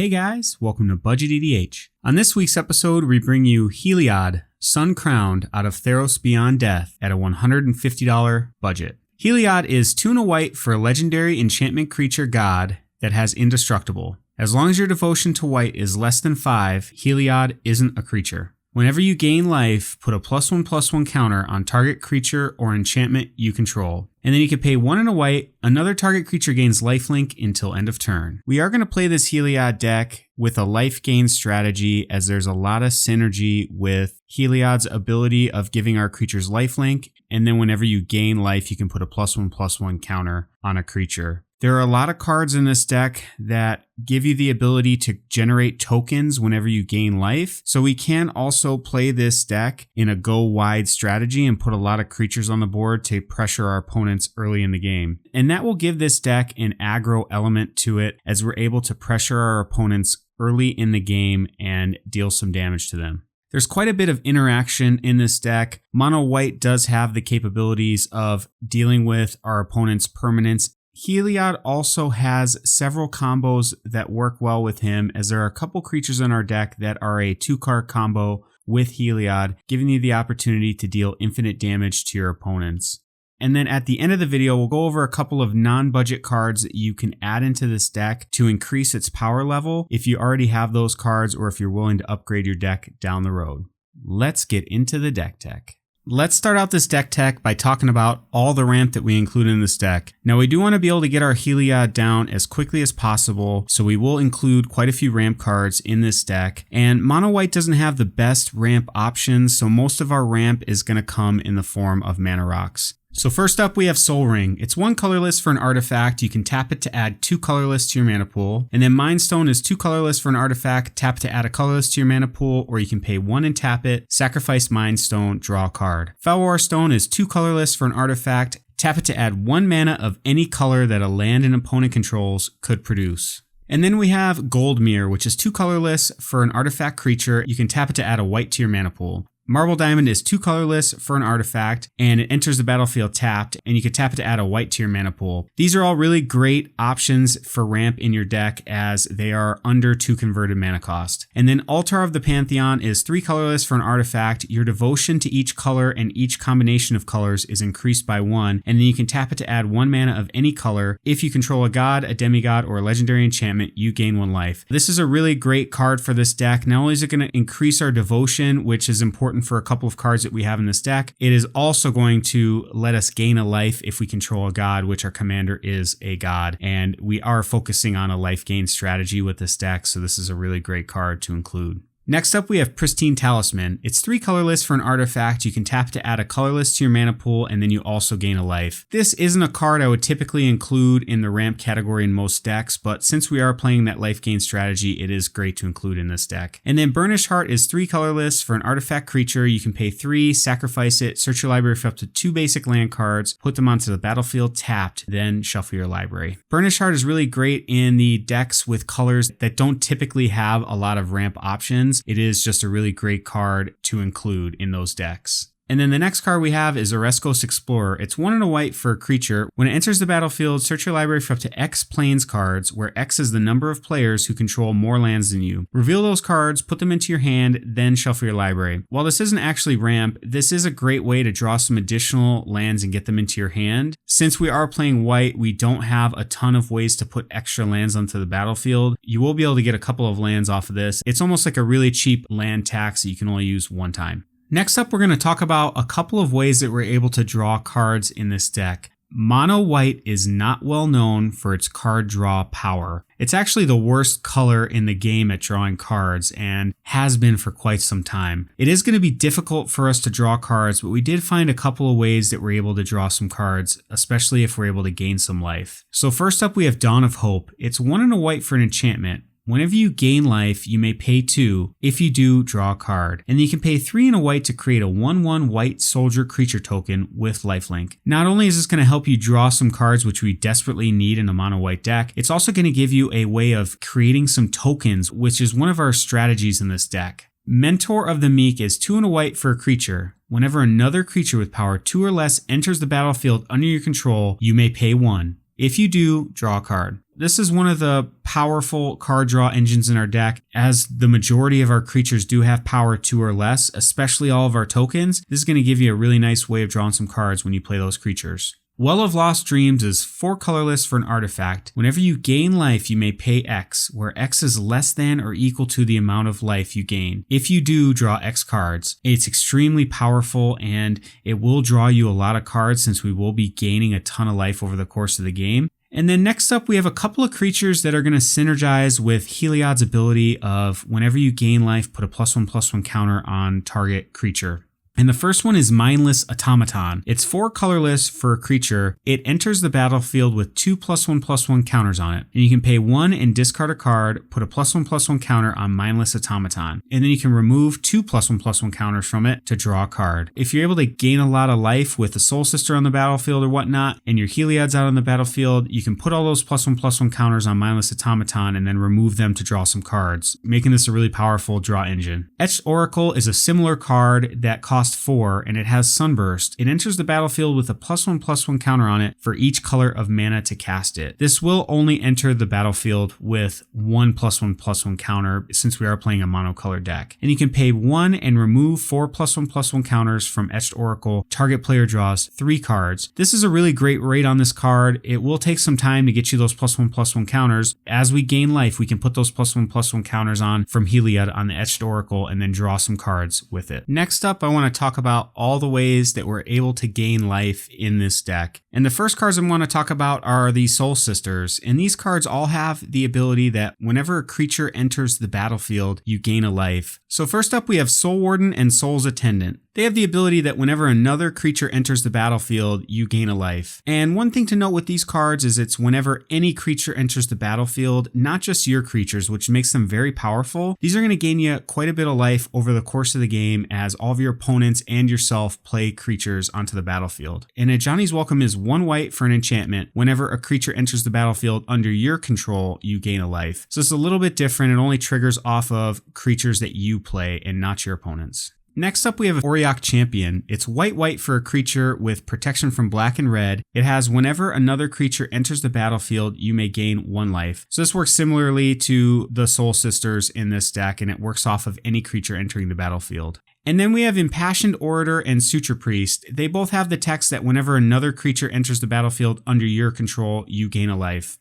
Hey guys, welcome to BudgetEDH. On this week's episode, we bring you Heliod, Sun Crowned out of Theros Beyond Death at a $150 budget. Heliod is 2 and a white for a legendary enchantment creature god that has indestructible. As long as your devotion to white is less than 5, Heliod isn't a creature. Whenever you gain life, put a +1/+1 counter on target creature or enchantment you control. And then you can pay 1 and a white, another target creature gains lifelink until end of turn. We are going to play this Heliod deck with a life gain strategy, as there's a lot of synergy with Heliod's ability of giving our creatures lifelink, and then whenever you gain life, you can put a +1/+1 counter on a creature. There are a lot of cards in this deck that give you the ability to generate tokens whenever you gain life. So we can also play this deck in a go wide strategy and put a lot of creatures on the board to pressure our opponents early in the game. And that will give this deck an aggro element to it, as we're able to pressure our opponents early in the game and deal some damage to them. There's quite a bit of interaction in this deck. Mono white does have the capabilities of dealing with our opponent's permanents. Heliod also has several combos that work well with him, as there are a couple creatures in our deck that are a 2-card combo with Heliod, giving you the opportunity to deal infinite damage to your opponents. And then at the end of the video, we'll go over a couple of non-budget cards that you can add into this deck to increase its power level if you already have those cards or if you're willing to upgrade your deck down the road. Let's get into the deck tech. Let's start out this deck tech by talking about all the ramp that we include in this deck. Now we do want to be able to get our Heliod down as quickly as possible, so we will include quite a few ramp cards in this deck. And mono white doesn't have the best ramp options, so most of our ramp is going to come in the form of mana rocks. So first up, we have Soul Ring. It's 1 colorless for an artifact. You can tap it to add 2 colorless to your mana pool. And then Mind Stone is 2 colorless for an artifact. Tap to add a colorless to your mana pool, or you can pay 1 and tap it, sacrifice Mind Stone, draw a card. Felwar Stone is 2 colorless for an artifact. Tap it to add 1 mana of any color that a land an opponent controls could produce. And then we have Gold Mirror, which is 2 colorless for an artifact creature. You can tap it to add a white to your mana pool. Marble Diamond is 2 colorless for an artifact, and it enters the battlefield tapped, and you can tap it to add a white to your mana pool. These are all really great options for ramp in your deck, as they are under 2 converted mana cost. And then Altar of the Pantheon is 3 colorless for an artifact. Your devotion to each color and each combination of colors is increased by 1, and then you can tap it to add 1 mana of any color. If you control a god, a demigod, or a legendary enchantment, you gain 1 life. This is a really great card for this deck. Not only is it going to increase our devotion, which is important for a couple of cards that we have in this deck, it is also going to let us gain a life if we control a god, which our commander is a god, and we are focusing on a life gain strategy with this deck, so this is a really great card to include. Next up, we have Pristine Talisman. It's 3 colorless for an artifact. You can tap to add a colorless to your mana pool, and then you also gain a life. This isn't a card I would typically include in the ramp category in most decks, but since we are playing that life gain strategy, it is great to include in this deck. And then Burnished Heart is 3 colorless for an artifact creature. You can pay 3, sacrifice it, search your library for up to 2 basic land cards, put them onto the battlefield tapped, then shuffle your library. Burnished Heart is really great in the decks with colors that don't typically have a lot of ramp options. It is just a really great card to include in those decks. And then the next card we have is Oreskos Explorer. It's 1 and a white for a creature. When it enters the battlefield, search your library for up to X planes cards, where X is the number of players who control more lands than you. Reveal those cards, put them into your hand, then shuffle your library. While this isn't actually ramp, this is a great way to draw some additional lands and get them into your hand. Since we are playing white, we don't have a ton of ways to put extra lands onto the battlefield. You will be able to get a couple of lands off of this. It's almost like a really cheap land tax that you can only use 1 time. Next up, we're going to talk about a couple of ways that we're able to draw cards in this deck. Mono white is not well known for its card draw power. It's actually the worst color in the game at drawing cards, and has been for quite some time. It is going to be difficult for us to draw cards, but we did find a couple of ways that we're able to draw some cards, especially if we're able to gain some life. So first up, we have Dawn of Hope. It's 1 and a white for an enchantment. Whenever you gain life, you may pay 2. If you do, draw a card. And you can pay 3 and a white to create a 1/1 white soldier creature token with lifelink. Not only is this going to help you draw some cards which we desperately need in a mono white deck, it's also going to give you a way of creating some tokens, which is one of our strategies in this deck. Mentor of the Meek is 2 and a white for a creature. Whenever another creature with power 2 or less enters the battlefield under your control, you may pay 1. If you do, draw a card. This is one of the powerful card draw engines in our deck, as the majority of our creatures do have power 2 or less, especially all of our tokens. This is going to give you a really nice way of drawing some cards when you play those creatures. Well of Lost Dreams is 4 colorless for an artifact. Whenever you gain life, you may pay X, where X is less than or equal to the amount of life you gain. If you do draw X cards, it's extremely powerful and it will draw you a lot of cards since we will be gaining a ton of life over the course of the game. And then next up, we have a couple of creatures that are going to synergize with Heliod's ability of whenever you gain life, put a +1/+1 counter on target creature. And the first one is Mindless Automaton. It's 4 colorless for a creature. It enters the battlefield with 2 +1/+1 counters on it. And you can pay 1 and discard a card, put a +1/+1 counter on Mindless Automaton. And then you can remove 2 +1/+1 counters from it to draw a card. If you're able to gain a lot of life with the Soul Sister on the battlefield or whatnot, and your Heliod's out on the battlefield, you can put all those +1/+1 counters on Mindless Automaton and then remove them to draw some cards, making this a really powerful draw engine. Etched Oracle is a similar card that costs 4 and it has Sunburst. It enters the battlefield with a +1/+1 counter on it for each color of mana to cast it. This will only enter the battlefield with 1 +1/+1 counter since we are playing a monocolor deck. And you can pay 1 and remove 4 +1/+1 counters from Etched Oracle. Target player draws 3 cards. This is a really great rate on this card. It will take some time to get you those +1/+1 counters. As we gain life, we can put those +1/+1 counters on from Heliod on the Etched Oracle and then draw some cards with it. Next up, I want to talk about all the ways that we're able to gain life in this deck. And the first cards I want to talk about are the Soul Sisters. And these cards all have the ability that whenever a creature enters the battlefield, you gain a life. So first up, we have Soul Warden and Soul's Attendant. They have the ability that whenever another creature enters the battlefield, you gain a life. And one thing to note with these cards is it's whenever any creature enters the battlefield, not just your creatures, which makes them very powerful. These are going to gain you quite a bit of life over the course of the game as all of your opponents and yourself play creatures onto the battlefield. And a Johnny's Welcome is 1 white for an enchantment. Whenever a creature enters the battlefield under your control, you gain a life. So it's a little bit different. It only triggers off of creatures that you play and not your opponents. Next up, we have Boreal Champion. It's white for a creature with protection from black and red. It has whenever another creature enters the battlefield, you may gain 1 life. So this works similarly to the Soul Sisters in this deck, and it works off of any creature entering the battlefield. And then we have Impassioned Orator and Suture Priest. They both have the text that whenever another creature enters the battlefield under your control, you gain a life.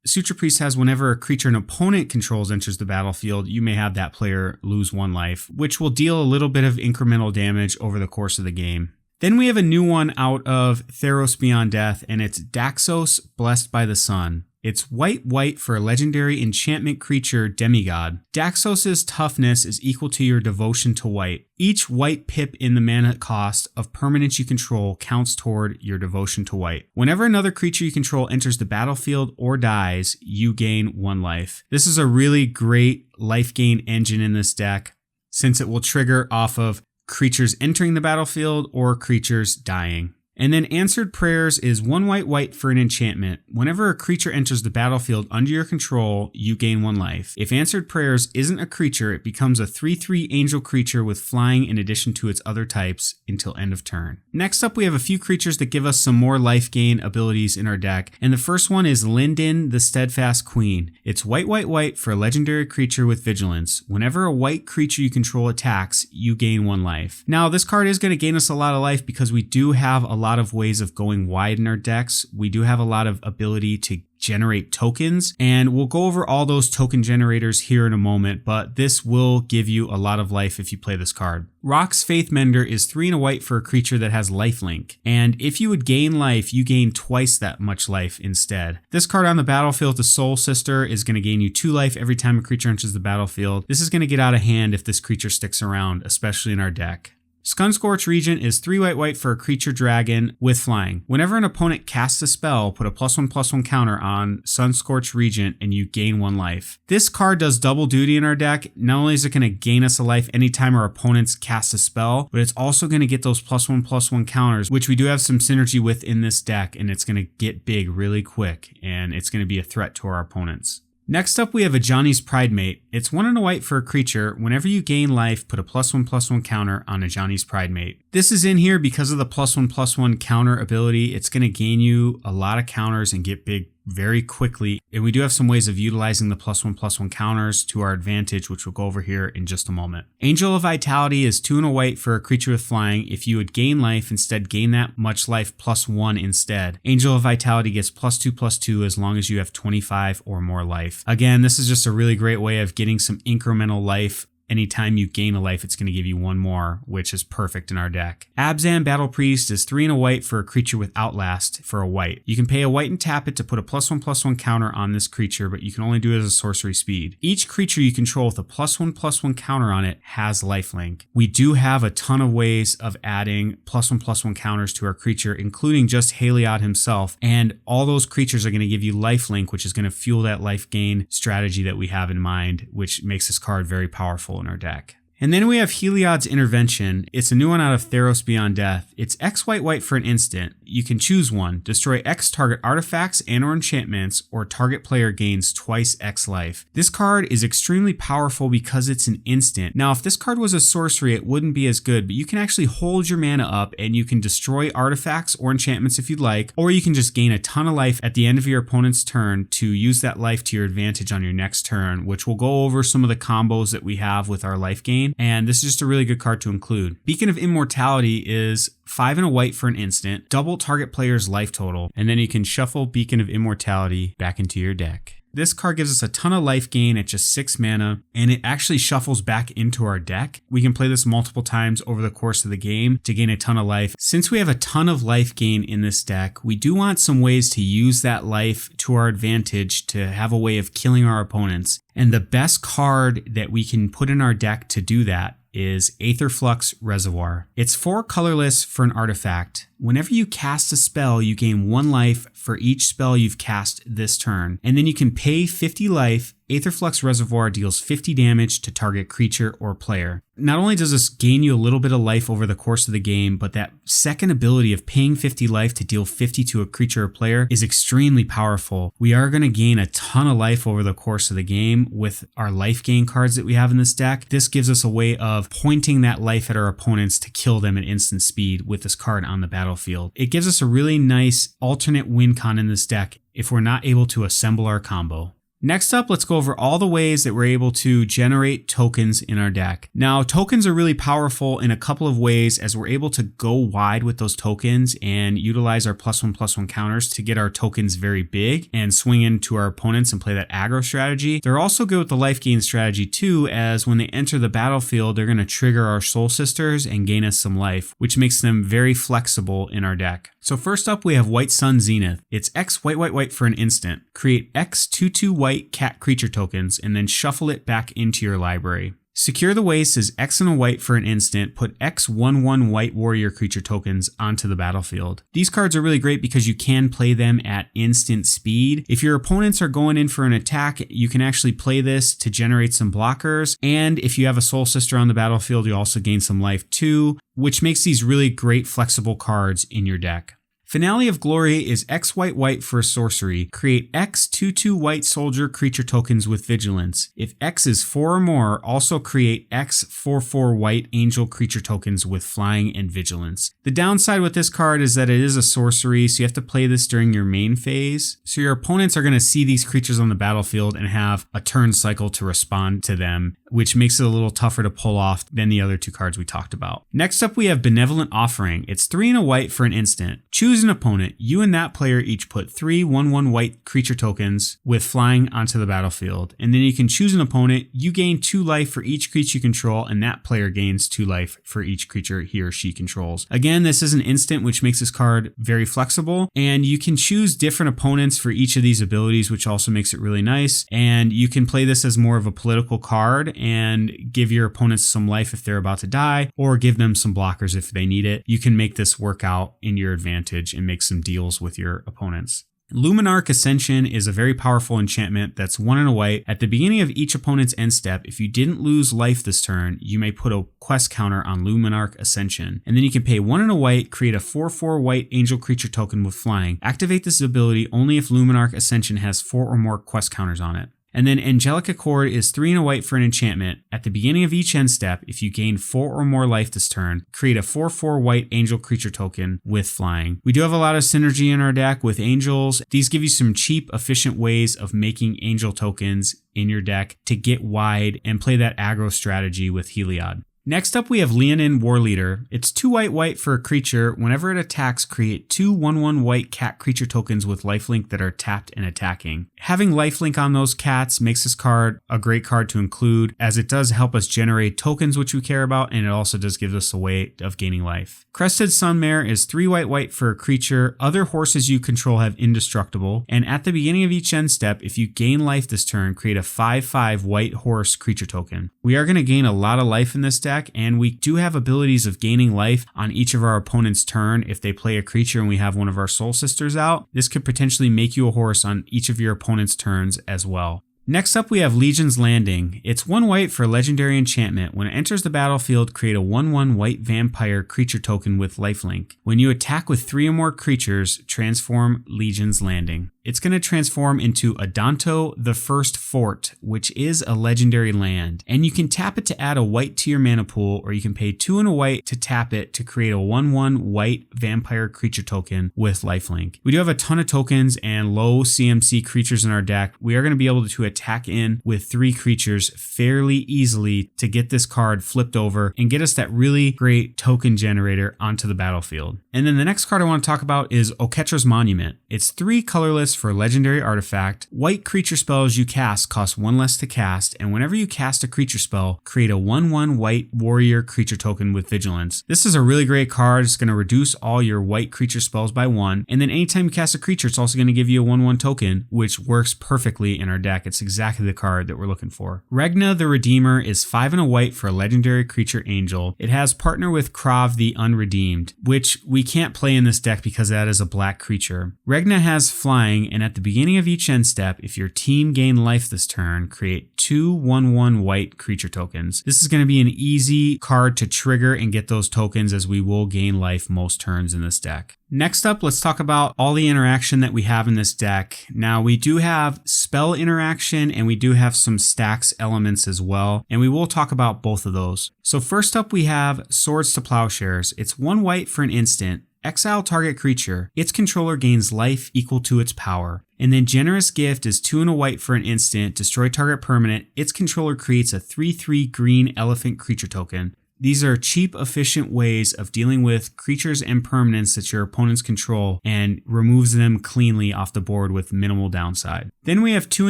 Suture Priest has whenever a creature an opponent controls enters the battlefield, you may have that player lose 1 life, which will deal a little bit of incremental damage over the course of the game. Then we have a new one out of Theros Beyond Death, and it's Daxos, Blessed by the Sun. It's white for a legendary enchantment creature, Demigod. Daxos' toughness is equal to your devotion to white. Each white pip in the mana cost of permanents you control counts toward your devotion to white. Whenever another creature you control enters the battlefield or dies, you gain 1 life. This is a really great life gain engine in this deck, since it will trigger off of creatures entering the battlefield or creatures dying. And then Answered Prayers is 1 white for an enchantment. Whenever a creature enters the battlefield under your control, you gain 1 life. If Answered Prayers isn't a creature, it becomes a 3/3 angel creature with flying in addition to its other types until end of turn. Next up, we have a few creatures that give us some more life gain abilities in our deck. And the first one is Linden, the Steadfast Queen. It's white for a legendary creature with vigilance. Whenever a white creature you control attacks, you gain 1 life. Now, this card is going to gain us a lot of life because we do have a lot of ways of going wide in our decks. We do have a lot of ability to generate tokens, and we'll go over all those token generators here in a moment, but this will give you a lot of life if you play this card. Rock's Faith Mender is 3 and a white for a creature that has lifelink, and if you would gain life, you gain twice that much life instead. This card on the battlefield, the Soul Sister, is going to gain you 2 life every time a creature enters the battlefield. This is going to get out of hand if this creature sticks around, especially in our deck. Sunscorched Regent is 3 white for a creature dragon with flying. Whenever an opponent casts a spell, put a +1/+1 counter on Sunscorched Regent and you gain 1 life. This card does double duty in our deck. Not only is it going to gain us a life anytime our opponents cast a spell, but it's also going to get those +1/+1 counters, which we do have some synergy with in this deck, and it's going to get big really quick, and it's going to be a threat to our opponents. Next up, we have a Johnny's Pridemate. It's 1 and a white for a creature. Whenever you gain life, put a +1/+1 counter on a Johnny's Pridemate. This is in here because of the +1/+1 counter ability. It's going to gain you a lot of counters and get big very quickly. And we do have some ways of utilizing the +1/+1 counters to our advantage, which we'll go over here in just a moment. Angel of Vitality is 2 and a white for a creature with flying. If you would gain life, instead gain that much life +1 instead. Angel of Vitality gets +2/+2 as long as you have 25 or more life. Again, this is just a really great way of getting some incremental life. Anytime you gain a life, it's going to give you 1 more, which is perfect in our deck. Abzan Battle Priest is 3 and a white for a creature with Outlast for a white. You can pay a white and tap it to put a +1/+1 counter on this creature, but you can only do it as a sorcery speed. Each creature you control with a +1/+1 counter on it has lifelink. We do have a ton of ways of adding +1/+1 counters to our creature, including just Heliod himself, and all those creatures are going to give you lifelink, which is going to fuel that life gain strategy that we have in mind, which makes this card very powerful in our deck. And then we have Heliod's Intervention. It's a new one out of Theros Beyond Death. It's X white for an instant. You can choose one. Destroy X target artifacts and or enchantments, or target player gains twice X life. This card is extremely powerful because it's an instant. Now, if this card was a sorcery, it wouldn't be as good, but you can actually hold your mana up and you can destroy artifacts or enchantments if you'd like, or you can just gain a ton of life at the end of your opponent's turn to use that life to your advantage on your next turn, which we'll go over some of the combos that we have with our life gain. And this is just a really good card to include. Beacon of Immortality is 5 and a white for an instant, double target player's life total, and then you can shuffle Beacon of Immortality back into your deck. This card gives us a ton of life gain at just 6 mana, and it actually shuffles back into our deck. We can play this multiple times over the course of the game to gain a ton of life. Since we have a ton of life gain in this deck, we do want some ways to use that life to our advantage to have a way of killing our opponents. And the best card that we can put in our deck to do that is Aether Flux Reservoir. It's 4 colorless for an artifact. Whenever you cast a spell, you gain 1 life for each spell you've cast this turn, and then you can pay 50 life. Aether Flux Reservoir deals 50 damage to target creature or player. Not only does this gain you a little bit of life over the course of the game, but that second ability of paying 50 life to deal 50 to a creature or player is extremely powerful. We are going to gain a ton of life over the course of the game with our life gain cards that we have in this deck. This gives us a way of pointing that life at our opponents to kill them at instant speed with this card on the battlefield. It gives us a really nice alternate win con in this deck if we're not able to assemble our combo. Next up, let's go over all the ways that we're able to generate tokens in our deck. Now, tokens are really powerful in a couple of ways, as we're able to go wide with those tokens and utilize our +1/+1 counters to get our tokens very big and swing into our opponents and play that aggro strategy. They're also good with the life gain strategy too, as when they enter the battlefield, they're going to trigger our Soul Sisters and gain us some life, which makes them very flexible in our deck. So first up, we have White Sun Zenith. It's X white for an instant. Create X 2/2 white cat creature tokens and then shuffle it back into your library. Secure the Waste is X and a white for an instant. Put X 1/1 white warrior creature tokens onto the battlefield. These cards are really great because you can play them at instant speed. If your opponents are going in for an attack, you can actually play this to generate some blockers. And if you have a Soul Sister on the battlefield, you also gain some life too, which makes these really great flexible cards in your deck. Finale of Glory is X white for a sorcery. Create X 2/2 white soldier creature tokens with vigilance. If X is 4 or more, also create X 4/4 white angel creature tokens with flying and vigilance. The downside with this card is that it is a sorcery, so you have to play this during your main phase. So your opponents are going to see these creatures on the battlefield and have a turn cycle to respond to them, which makes it a little tougher to pull off than the other 2 cards we talked about. Next up, we have Benevolent Offering. It's 3 and a white for an instant. Choose an opponent. You and that player each put 3 1/1 white creature tokens with flying onto the battlefield. And then you can choose an opponent. You gain 2 life for each creature you control, and that player gains 2 life for each creature he or she controls. Again, this is an instant, which makes this card very flexible, and you can choose different opponents for each of these abilities, which also makes it really nice. And you can play this as more of a political card and give your opponents some life if they're about to die, or give them some blockers if they need it. You can make this work out in your advantage and make some deals with your opponents. Luminarch Ascension is a very powerful enchantment that's 1 and a white. At the beginning of each opponent's end step, if you didn't lose life this turn, you may put a quest counter on Luminarch Ascension. And then you can pay 1 and a white, create a 4/4 white angel creature token with flying. Activate this ability only if Luminarch Ascension has 4 or more quest counters on it. And then Angelic Accord is 3 and a white for an enchantment. At the beginning of each end step, if you gain 4 or more life this turn, create a 4/4 white angel creature token with flying. We do have a lot of synergy in our deck with angels. These give you some cheap, efficient ways of making angel tokens in your deck to get wide and play that aggro strategy with Heliod. Next up, we have Lennon War Leader. It's 2 white for a creature. Whenever it attacks, create 2 1/1 white cat creature tokens with lifelink that are tapped and attacking. Having lifelink on those cats makes this card a great card to include, as it does help us generate tokens which we care about, and it also does give us a way of gaining life. Crested Sunmare is 3 white for a creature. Other horses you control have indestructible, and at the beginning of each end step, if you gain life this turn, create a 5/5 white horse creature token. We are going to gain a lot of life in this deck, and we do have abilities of gaining life on each of our opponent's turn. If they play a creature and we have one of our Soul Sisters out, this could potentially make you a horse on each of your opponent's turns as well. Next up, we have Legion's Landing. It's 1 white for a legendary enchantment. When it enters the battlefield, create a 1/1 white vampire creature token with lifelink. When you attack with 3 or more creatures, transform Legion's Landing. It's going to transform into Adanto the First Fort, which is a legendary land. And you can tap it to add a white to your mana pool, or you can pay 2 and a white to tap it to create a 1/1 white vampire creature token with lifelink. We do have a ton of tokens and low CMC creatures in our deck. We are going to be able to attack in with 3 creatures fairly easily to get this card flipped over and get us that really great token generator onto the battlefield. And then the next card I want to talk about is Oketra's Monument. It's 3 colorless for a legendary artifact. White creature spells you cast cost 1 less to cast, and whenever you cast a creature spell, create a 1/1 white warrior creature token with vigilance. This is a really great card. It's going to reduce all your white creature spells by 1, and then anytime you cast a creature, it's also going to give you a 1/1 token, which works perfectly in our deck. It's exactly the card that we're looking for. Regna the Redeemer is 5 and a white for a legendary creature angel. It has partner with Krav the Unredeemed, which we can't play in this deck because that is a black creature. Regna has flying, and at the beginning of each end step, if your team gain life this turn, create 2 1/1 white creature tokens. This is going to be an easy card to trigger and get those tokens, as we will gain life most turns in this deck. Next up, let's talk about all the interaction that we have in this deck. Now, we do have spell interaction and we do have some stacks elements as well, and we will talk about both of those. So first up, we have Swords to Plowshares. It's 1 white for an instant. Exile target creature. Its controller gains life equal to its power. And then Generous Gift is 2 and a white for an instant. Destroy target permanent. Its controller creates a 3/3 green elephant creature token. These are cheap, efficient ways of dealing with creatures and permanents that your opponents control and removes them cleanly off the board with minimal downside. Then we have 2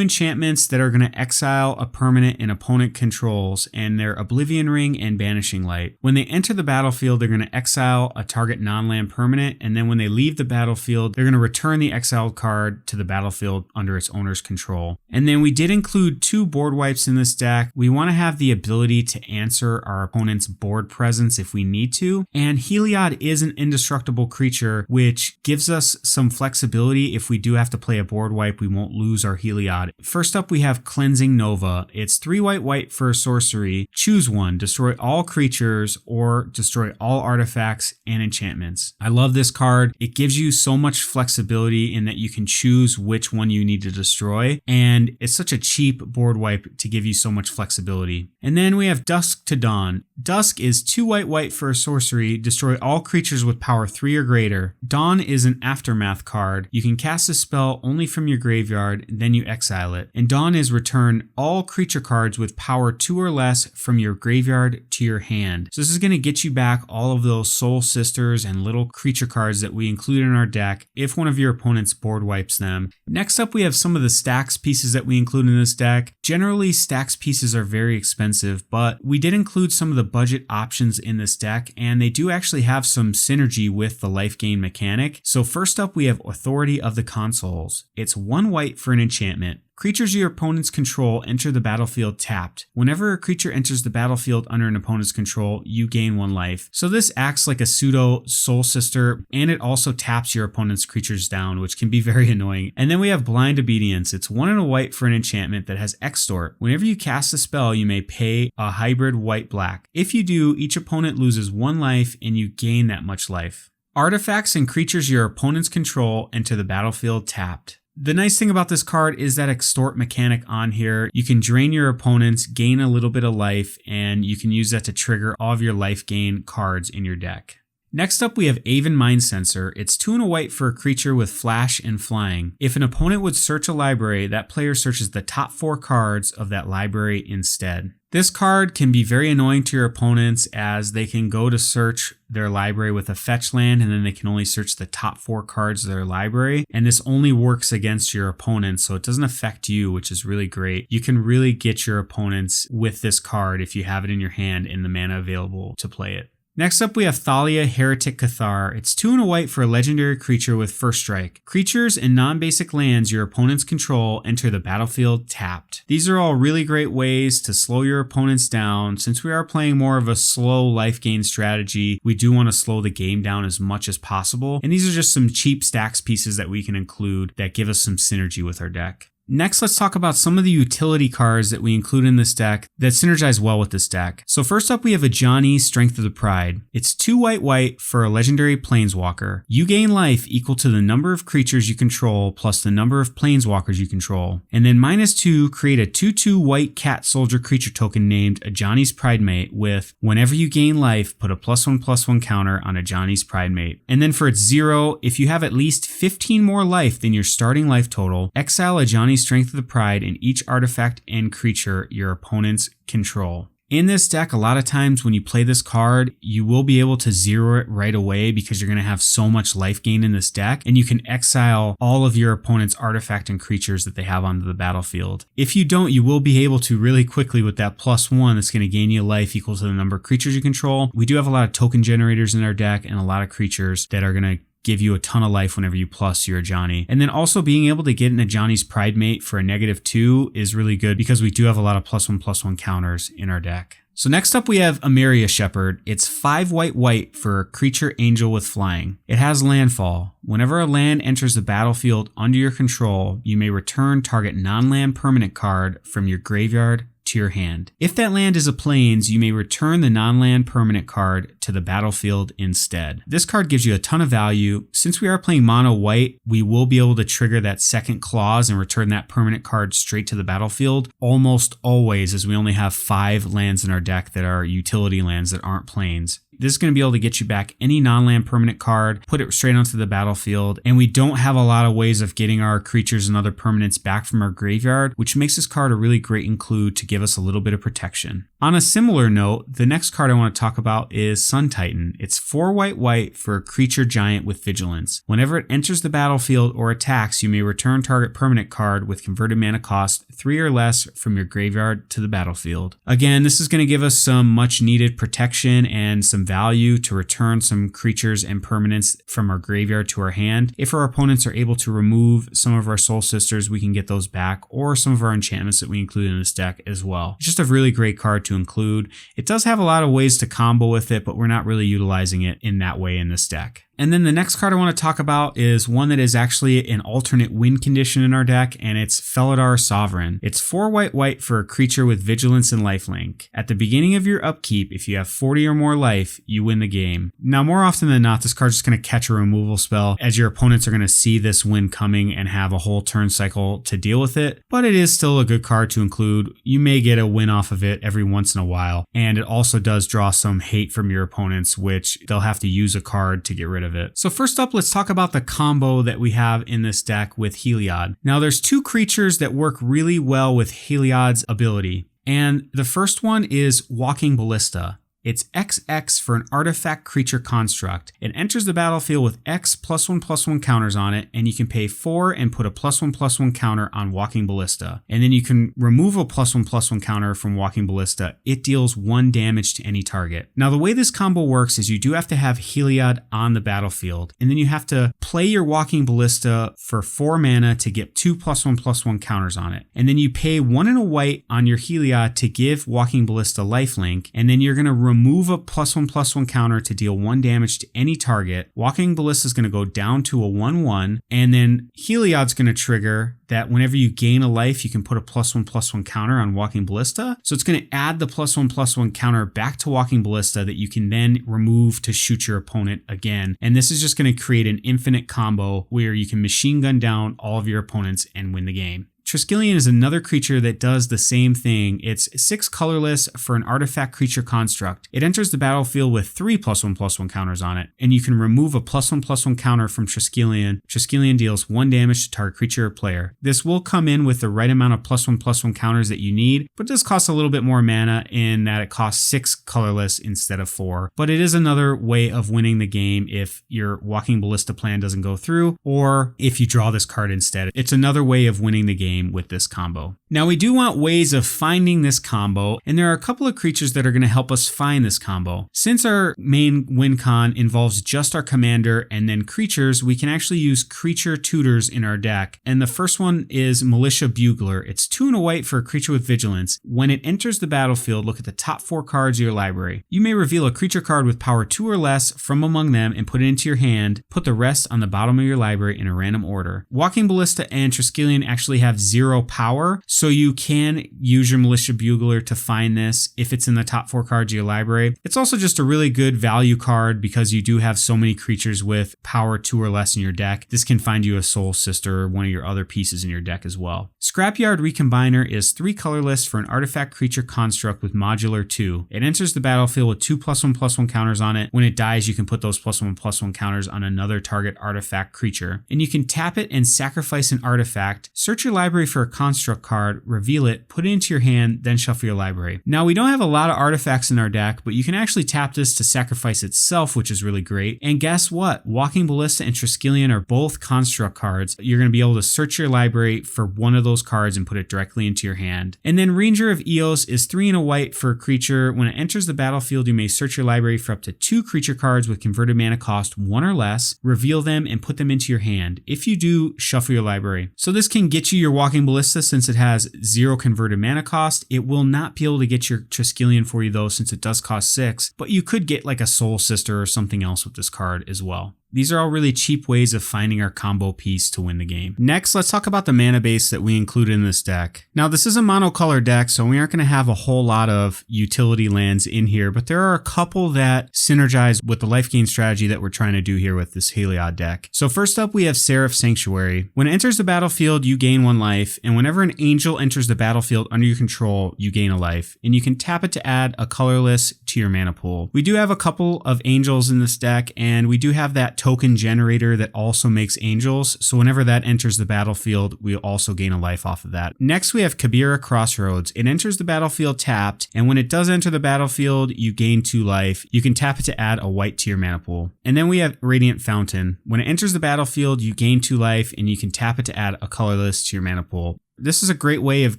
enchantments that are going to exile a permanent an opponent controls, and they're Oblivion Ring and Banishing Light. When they enter the battlefield, they're going to exile a target non-land permanent, and then when they leave the battlefield, they're going to return the exiled card to the battlefield under its owner's control. And then we did include 2 board wipes in this deck. We want to have the ability to answer our opponent's board presence if we need to, and Heliod is an indestructible creature, which gives us some flexibility. If we do have to play a board wipe, we won't lose our Heliod. First up, we have Cleansing Nova. It's 3 white for a sorcery. Choose one, destroy all creatures or destroy all artifacts and enchantments. I love this card. It gives you so much flexibility in that you can choose which one you need to destroy, and it's such a cheap board wipe to give you so much flexibility. And then we have Dusk to Dawn. Dusk is 2 white for a sorcery. Destroy all creatures with power 3 or greater. Dawn is an Aftermath card. You can cast a spell only from your graveyard, then you exile it. And Dawn is return all creature cards with power 2 or less from your graveyard to your hand. So this is going to get you back all of those Soul Sisters and little creature cards that we include in our deck if one of your opponents board wipes them. Next up, we have some of the stacks pieces that we include in this deck. Generally, stacks pieces are very expensive, but we did include some of the budget options in this deck, and they do actually have some synergy with the life gain mechanic. So first up, we have Authority of the Consoles. It's 1 white for an enchantment. Creatures your opponents control enter the battlefield tapped. Whenever a creature enters the battlefield under an opponent's control, you gain 1 life. So this acts like a pseudo Soul Sister, and it also taps your opponent's creatures down, which can be very annoying. And then we have Blind Obedience. It's 1 and a white for an enchantment that has Extort. Whenever you cast a spell, you may pay a hybrid white-black. If you do, each opponent loses 1 life and you gain that much life. Artifacts and creatures your opponents control enter the battlefield tapped. The nice thing about this card is that extort mechanic on here. You can drain your opponents, gain a little bit of life, and you can use that to trigger all of your life gain cards in your deck. Next up, we have Aven Mind Sensor. It's 2 and a white for a creature with flash and flying. If an opponent would search a library, that player searches the top 4 cards of that library instead. This card can be very annoying to your opponents as they can go to search their library with a fetch land and then they can only search the top 4 cards of their library. And this only works against your opponents, so it doesn't affect you, which is really great. You can really get your opponents with this card if you have it in your hand and the mana available to play it. Next up, we have Thalia, Heretic Cathar. It's 2 and a white for a legendary creature with first strike. Creatures and non-basic lands your opponents control enter the battlefield tapped. These are all really great ways to slow your opponents down. Since we are playing more of a slow life gain strategy, we do want to slow the game down as much as possible. And these are just some cheap stacks pieces that we can include that give us some synergy with our deck. Next, let's talk about some of the utility cards that we include in this deck that synergize well with this deck. So first up, we have Ajani, Strength of the Pride. It's 2 white for a legendary planeswalker. You gain life equal to the number of creatures you control plus the number of planeswalkers you control. And then -2, create a 2/2 white cat soldier creature token named Ajani's Pridemate with, whenever you gain life, put a +1/+1 counter on Ajani's Pridemate. And then for its 0, if you have at least 15 more life than your starting life total, exile Ajani's Strength of the Pride in each artifact and creature your opponents control. In this deck, a lot of times when you play this card, you will be able to zero it right away because you're going to have so much life gain in this deck, and you can exile all of your opponent's artifact and creatures that they have onto the battlefield. If you don't, you will be able to really quickly with that +1 that's going to gain you life equal to the number of creatures you control. We do have a lot of token generators in our deck and a lot of creatures that are going to give you a ton of life whenever you plus your Ajani. And then also being able to get an Ajani's Pridemate for a -2 is really good because we do have a lot of +1/+1 counters in our deck. So next up we have Ameria Shepherd. It's 5 white for a creature angel with flying. It has landfall. Whenever a land enters the battlefield under your control, you may return target non-land permanent card from your graveyard to your hand. If that land is a plains, you may return the non-land permanent card to the battlefield instead. This card gives you a ton of value. Since we are playing mono white, we will be able to trigger that second clause and return that permanent card straight to the battlefield almost always, as we only have 5 lands in our deck that are utility lands that aren't plains. This is going to be able to get you back any non-land permanent card, put it straight onto the battlefield, and we don't have a lot of ways of getting our creatures and other permanents back from our graveyard, which makes this card a really great include to give us a little bit of protection. On a similar note, the next card I want to talk about is Sun Titan. It's 4 white for a creature giant with vigilance. Whenever it enters the battlefield or attacks, you may return target permanent card with converted mana cost 3 or less from your graveyard to the battlefield. Again, this is going to give us some much needed protection and some value to return some creatures and permanents from our graveyard to our hand. If our opponents are able to remove some of our Soul Sisters, we can get those back, or some of our enchantments that we include in this deck as well. It's just a really great card to include. It does have a lot of ways to combo with it, but we're not really utilizing it in that way in this deck. And then the next card I want to talk about is one that is actually an alternate win condition in our deck, and it's Felidar Sovereign. It's 4 white for a creature with vigilance and lifelink. At the beginning of your upkeep, if you have 40 or more life, you win the game. Now, more often than not, this card's just going to catch a removal spell, as your opponents are going to see this win coming and have a whole turn cycle to deal with it, but it is still a good card to include. You may get a win off of it every once in a while, and it also does draw some hate from your opponents, which they'll have to use a card to get rid of it. So first up, let's talk about the combo that we have in this deck with Heliod. Now there's 2 creatures that work really well with Heliod's ability, and the first one is Walking Ballista. It's XX for an artifact creature construct. It enters the battlefield with X +1/+1 counters on it, and you can pay 4 and put a +1/+1 counter on Walking Ballista. And then you can remove a +1/+1 counter from Walking Ballista. It deals 1 damage to any target. Now the way this combo works is you do have to have Heliod on the battlefield, and then you have to play your Walking Ballista for 4 mana to get 2 +1/+1 counters on it. And then you pay 1 and a white on your Heliod to give Walking Ballista lifelink, and then you're going to remove a +1/+1 counter to deal 1 damage to any target. Walking Ballista is going to go down to a 1/1, and then Heliod's going to trigger that whenever you gain a life, you can put a +1/+1 counter on Walking Ballista. So it's going to add the +1/+1 counter back to Walking Ballista that you can then remove to shoot your opponent again. And this is just going to create an infinite combo where you can machine gun down all of your opponents and win the game. Triskelion is another creature that does the same thing. It's 6 colorless for an artifact creature construct. It enters the battlefield with 3 +1/+1 counters on it, and you can remove a +1/+1 counter from Triskelion. Triskelion deals 1 damage to target creature or player. This will come in with the right amount of +1/+1 counters that you need, but does cost a little bit more mana in that it costs 6 colorless instead of 4. But it is another way of winning the game if your Walking Ballista plan doesn't go through, or if you draw this card instead. It's another way of winning the game with this combo. Now we do want ways of finding this combo, and there are a couple of creatures that are going to help us find this combo. Since our main win con involves just our commander and then creatures, we can actually use creature tutors in our deck. And the first one is Militia Bugler. It's 2 and a white for a creature with vigilance. When it enters the battlefield, look at the top 4 cards of your library. You may reveal a creature card with power 2 or less from among them and put it into your hand. Put the rest on the bottom of your library in a random order. Walking Ballista and Triskelion actually have 0 power, so you can use your Militia Bugler to find this if it's in the top 4 cards of your library. It's also just a really good value card because you do have so many creatures with power 2 or less in your deck. This can find you a Soul Sister or one of your other pieces in your deck as well. Scrapyard Recombiner is 3 colorless for an artifact creature construct with modular 2. It enters the battlefield with 2 +1/+1 counters on it. When it dies, you can put those +1/+1 counters on another target artifact creature. And you can tap it and sacrifice an artifact. Search your library for a construct card, reveal it, put it into your hand, then shuffle your library. Now we don't have a lot of artifacts in our deck, but you can actually tap this to sacrifice itself, which is really great. And guess what? Walking Ballista and Triskelion are both construct cards. You're going to be able to search your library for one of those cards and put it directly into your hand. And then Ranger of Eos is 3 and a white for a creature. When it enters the battlefield, you may search your library for up to 2 creature cards with converted mana cost 1 or less, reveal them and put them into your hand. If you do, shuffle your library. So this can get you your Walking Ballista since it has 0 converted mana cost. It will not be able to get your Triskelion for you though, since it does cost 6, but you could get like a Soul Sister or something else with this card as well. These are all really cheap ways of finding our combo piece to win the game. Next, let's talk about the mana base that we include in this deck. Now, this is a monocolor deck, so we aren't going to have a whole lot of utility lands in here, but there are a couple that synergize with the life gain strategy that we're trying to do here with this Heliod deck. So first up, we have Seraph Sanctuary. When it enters the battlefield, you gain 1 life, and whenever an angel enters the battlefield under your control, you gain a life, and you can tap it to add a colorless to your mana pool. We do have a couple of angels in this deck, and we do have that token generator that also makes angels, so whenever that enters the battlefield, we also gain a life off of that. Next, we have Kabira Crossroads. It enters the battlefield tapped, and when it does enter the battlefield, you gain 2 life. You can tap it to add a white to your mana pool. And then we have Radiant Fountain. When it enters the battlefield, you gain 2 life, and you can tap it to add a colorless to your mana pool. This is a great way of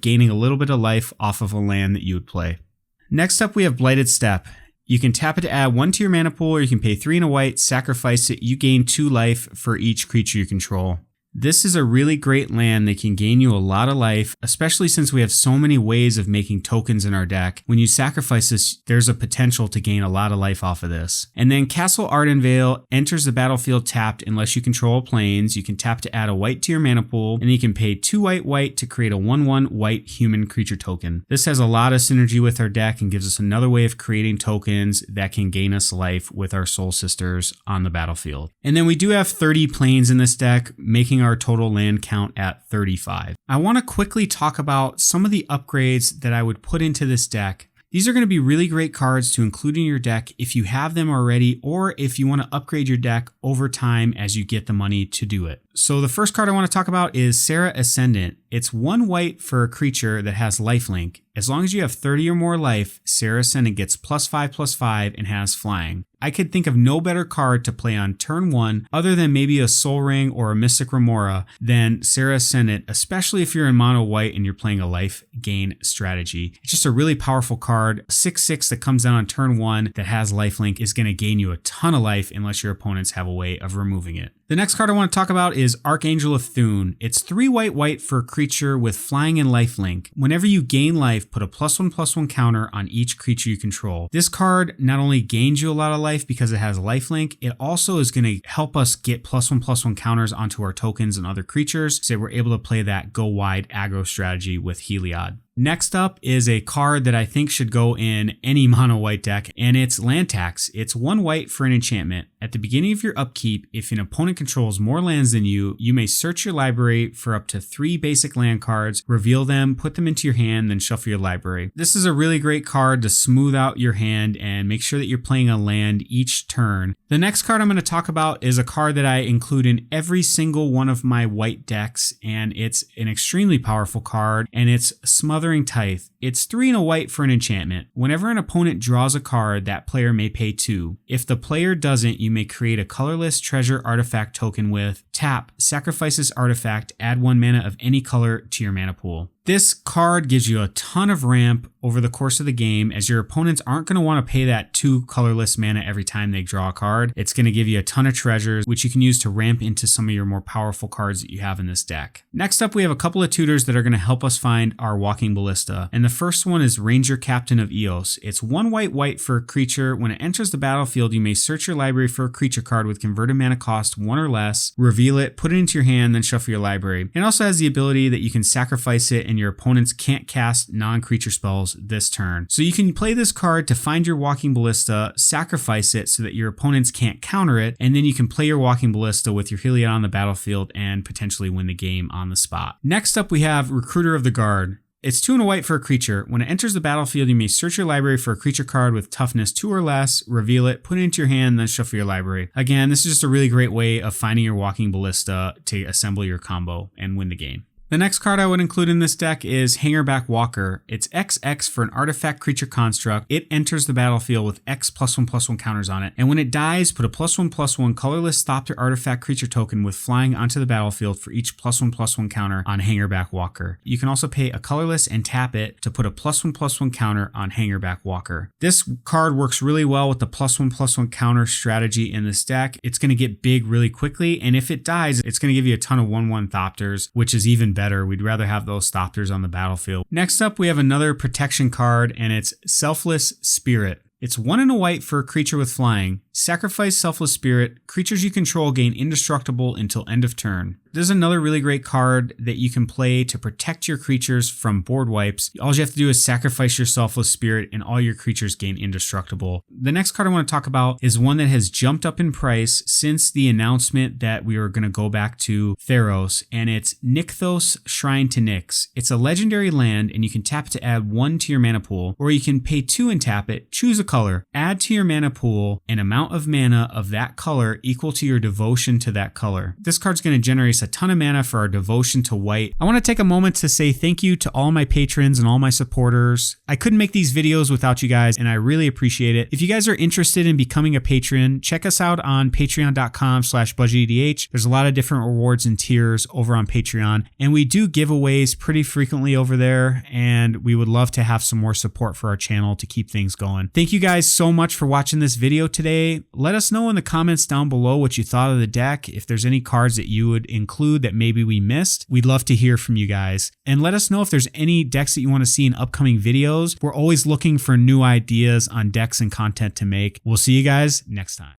gaining a little bit of life off of a land that you would play. Next up, we have Blighted Steppe. You can tap it to add 1 to your mana pool, or you can pay 3 and a white, sacrifice it, you gain 2 life for each creature you control. This is a really great land that can gain you a lot of life, especially since we have so many ways of making tokens in our deck. When you sacrifice this, there's a potential to gain a lot of life off of this. And then Castle Ardenvale enters the battlefield tapped unless you control planes. You can tap to add a white to your mana pool, and you can pay 2 white to create a 1/1 white human creature token. This has a lot of synergy with our deck and gives us another way of creating tokens that can gain us life with our Soul Sisters on the battlefield. And then we do have 30 planes in this deck, making our total land count at 35. I want to quickly talk about some of the upgrades that I would put into this deck. These are going to be really great cards to include in your deck if you have them already, or if you want to upgrade your deck over time as you get the money to do it. So the first card I want to talk about is Sera Ascendant. It's 1 white for a creature that has lifelink. As long as you have 30 or more life, Sera Ascendant gets +5/+5 and has flying. I could think of no better card to play on turn 1, other than maybe a Soul Ring or a Mystic Remora, than Sera Ascendant, especially if you're in mono white and you're playing a life gain strategy. It's just a really powerful card. 6/6 that comes down on turn 1 that has lifelink is going to gain you a ton of life unless your opponents have a way of removing it. The next card I want to talk about is is Archangel of Thoon. It's 3 white for a creature with flying and lifelink. Whenever you gain life, put a +1/+1 counter on each creature you control. This card not only gains you a lot of life because it has lifelink, it also is going to help us get +1/+1 counters onto our tokens and other creatures, so we're able to play that go wide aggro strategy with Heliod. Next up is a card that I think should go in any mono white deck, and it's Land Tax. It's 1 white for an enchantment. At the beginning of your upkeep, if an opponent controls more lands than you, you may search your library for up to 3 basic land cards, reveal them, put them into your hand, then shuffle your library. This is a really great card to smooth out your hand and make sure that you're playing a land each turn. The next card I'm going to talk about is a card that I include in every single one of my white decks, and it's an extremely powerful card, and it's Smothering Tight. It's 3 and a white for an enchantment. Whenever an opponent draws a card, that player may pay 2. If the player doesn't, you may create a colorless treasure artifact token with tap, sacrifice this artifact, add 1 mana of any color to your mana pool. This card gives you a ton of ramp over the course of the game, as your opponents aren't going to want to pay that 2 colorless mana every time they draw a card. It's going to give you a ton of treasures, which you can use to ramp into some of your more powerful cards that you have in this deck. Next up, we have a couple of tutors that are going to help us find our walking ballista. And the first one is Ranger Captain of Els. It's 1 white for a creature. When it enters the battlefield, you may search your library for a creature card with converted mana cost 1 or less, reveal it, put it into your hand, then shuffle your library. It also has the ability that you can sacrifice it and your opponents can't cast non-creature spells this turn. So you can play this card to find your walking ballista, sacrifice it so that your opponents can't counter it, and then you can play your walking ballista with your Heliod on the battlefield and potentially win the game on the spot. Next up, we have Recruiter of the Guard. It's 2 and a white for a creature. When it enters the battlefield, you may search your library for a creature card with toughness 2 or less, reveal it, put it into your hand, then shuffle your library. Again, this is just a really great way of finding your walking ballista to assemble your combo and win the game. The next card I would include in this deck is Hangerback Walker. It's XX for an artifact creature construct. It enters the battlefield with X +1/+1 counters on it. And when it dies, put a +1/+1 colorless Thopter artifact creature token with flying onto the battlefield for each +1/+1 counter on Hangerback Walker. You can also pay a colorless and tap it to put a +1/+1 counter on Hangerback Walker. This card works really well with the +1/+1 counter strategy in this deck. It's going to get big really quickly, and if it dies, it's going to give you a ton of 1/1 Thopters, which is even better. We'd rather have those Thopters on the battlefield. Next up, we have another protection card, and it's Selfless Spirit. It's 1 and a white for a creature with flying. Sacrifice Selfless Spirit. Creatures you control gain indestructible until end of turn. There's another really great card that you can play to protect your creatures from board wipes. All you have to do is sacrifice your Selfless Spirit and all your creatures gain indestructible. The next card I want to talk about is one that has jumped up in price since the announcement that we were going to go back to Theros, and it's Nykthos Shrine to Nyx. It's a legendary land, and you can tap it to add 1 to your mana pool, or you can pay 2 and tap it, choose a color, add to your mana pool an amount of mana of that color equal to your devotion to that color. This card's going to generate a ton of mana for our devotion to white. I want to take a moment to say thank you to all my patrons and all my supporters. I couldn't make these videos without you guys, and I really appreciate it. If you guys are interested in becoming a patron, check us out on patreon.com/BudgetEDH. There's a lot of different rewards and tiers over on Patreon, and we do giveaways pretty frequently over there, and we would love to have some more support for our channel to keep things going. Thank you guys so much for watching this video today. Let us know in the comments down below what you thought of the deck. If there's any cards that you would include that maybe we missed, we'd love to hear from you guys. And let us know if there's any decks that you want to see in upcoming videos. We're always looking for new ideas on decks and content to make. We'll see you guys next time.